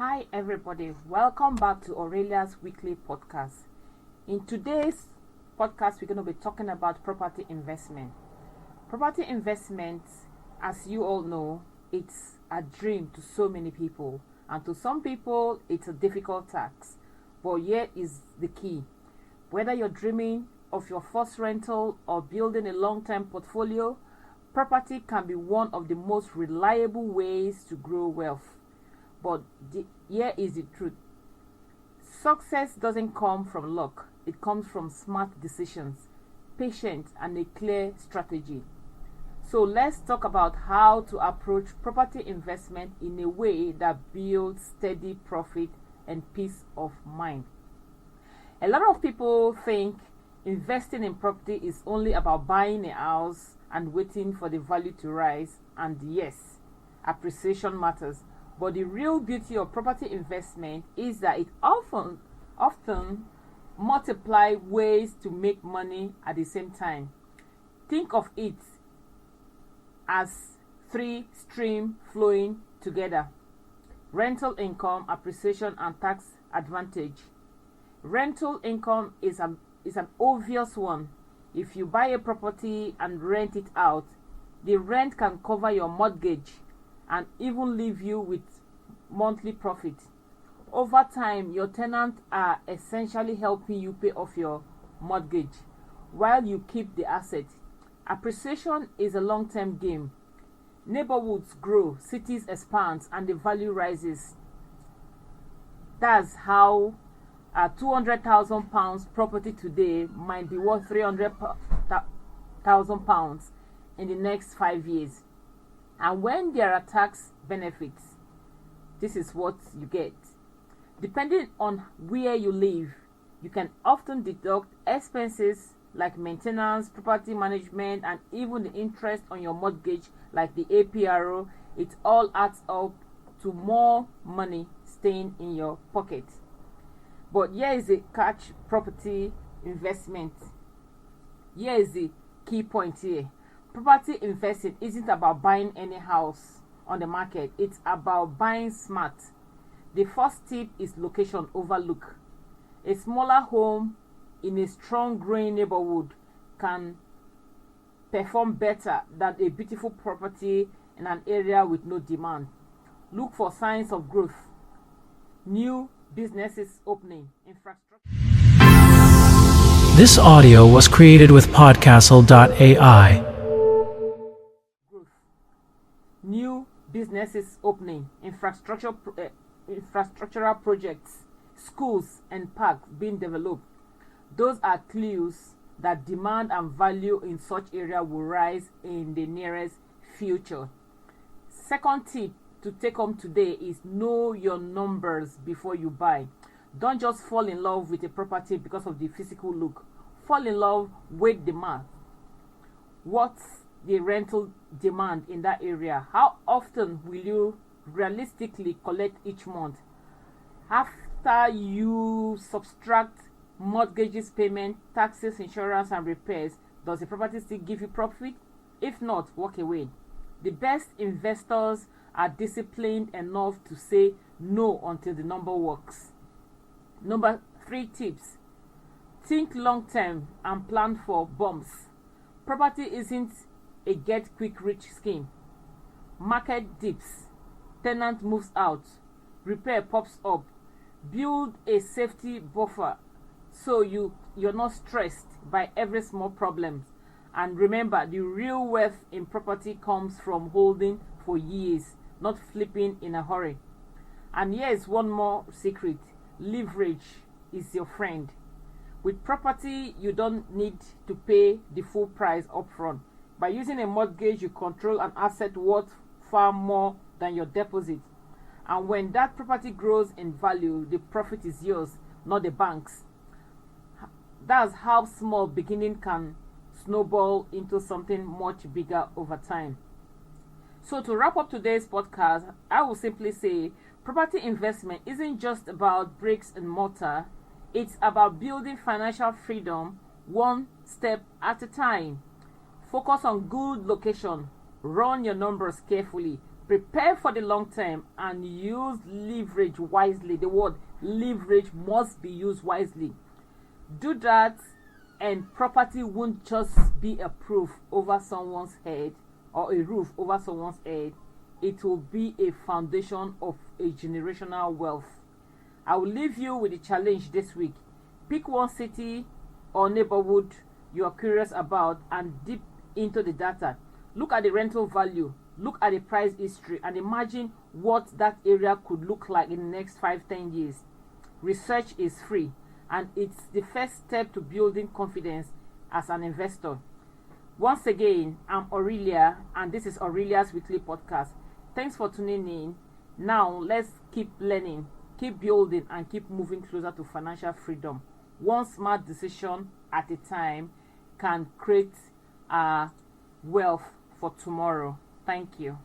Hi everybody, welcome back to Aurelia's weekly podcast. In today's podcast, we're going to be talking about property investment. Property investment, as you all know, it's a dream to so many people, and to some people it's a difficult task. But here is the key. Whether you're dreaming of your first rental or building a long-term portfolio, property can be one of the most reliable ways to grow wealth. But here is the truth. Success doesn't come from luck. It comes from smart decisions, patience, and a clear strategy. So let's talk about how to approach property investment in a way that builds steady profit and peace of mind. A lot of people think investing in property is only about buying a house and waiting for the value to rise. And yes, appreciation matters. But the real beauty of property investment is that it often multiply ways to make money at the same time. Think of it as three streams flowing together: rental income, appreciation, and tax advantage. Rental income is an obvious one. If you buy a property and rent it out, the rent can cover your mortgage and even leave you with monthly profit. Over time, your tenants are essentially helping you pay off your mortgage while you keep the asset. Appreciation is a long-term game. Neighborhoods grow, cities expand, and the value rises. That's how a £200,000 property today might be worth £300,000 in the next 5 years. And when there are tax benefits, this is what you get. Depending on where you live, you can often deduct expenses like maintenance, property management, and even the interest on your mortgage like the APRO. It all adds up to more money staying in your pocket. But here is the catch: property investment. Here is the key point here. Property investing isn't about buying any house on the market. It's about buying smart. The first tip is location overlook. A smaller home in a strong growing neighborhood can perform better than a beautiful property in an area with no demand. Look for signs of growth. New businesses opening, infrastructure. This audio was created with podcastle.ai. New businesses opening, infrastructural projects, schools and parks being developed. Those are clues that demand and value in such area will rise in the nearest future. Second tip to take home today is know your numbers before you buy. Don't just fall in love with a property because of the physical look. Fall in love with the math. What's the rental demand in that area? How often will you realistically collect each month? After you subtract mortgages payment, taxes, insurance, and repairs, does the property still give you profit? If not, walk away. The best investors are disciplined enough to say no until the number works. Number 3 tips: think long term and plan for bumps. Property isn't a get quick rich scheme. Market dips, tenant moves out, repair pops up. Build a safety buffer so you're not stressed by every small problem. And remember, the real wealth in property comes from holding for years, not flipping in a hurry. And here's one more secret: leverage is your friend. With property, you don't need to pay the full price upfront. By using a mortgage, you control an asset worth far more than your deposit. And when that property grows in value, the profit is yours, not the bank's. That's how small beginning can snowball into something much bigger over time. So to wrap up today's podcast, I will simply say property investment isn't just about bricks and mortar. It's about building financial freedom one step at a time. Focus on good location. Run your numbers carefully. Prepare for the long term and use leverage wisely. The word leverage must be used wisely. Do that, and property won't just be a roof over someone's head or a roof over someone's head. It will be a foundation of a generational wealth. I will leave you with a challenge this week. Pick one city or neighborhood you are curious about and dip into the data. Look at the rental value, look at the price history, and imagine what that area could look like in the next 5-10 years. Research is free, and it's the first step to building confidence as an investor. Once again, I'm Aurelia, and this is Aurelia's Weekly Podcast. Thanks for tuning in. Now, let's keep learning, keep building, and keep moving closer to financial freedom. One smart decision at a time can create wealth for tomorrow. Thank you.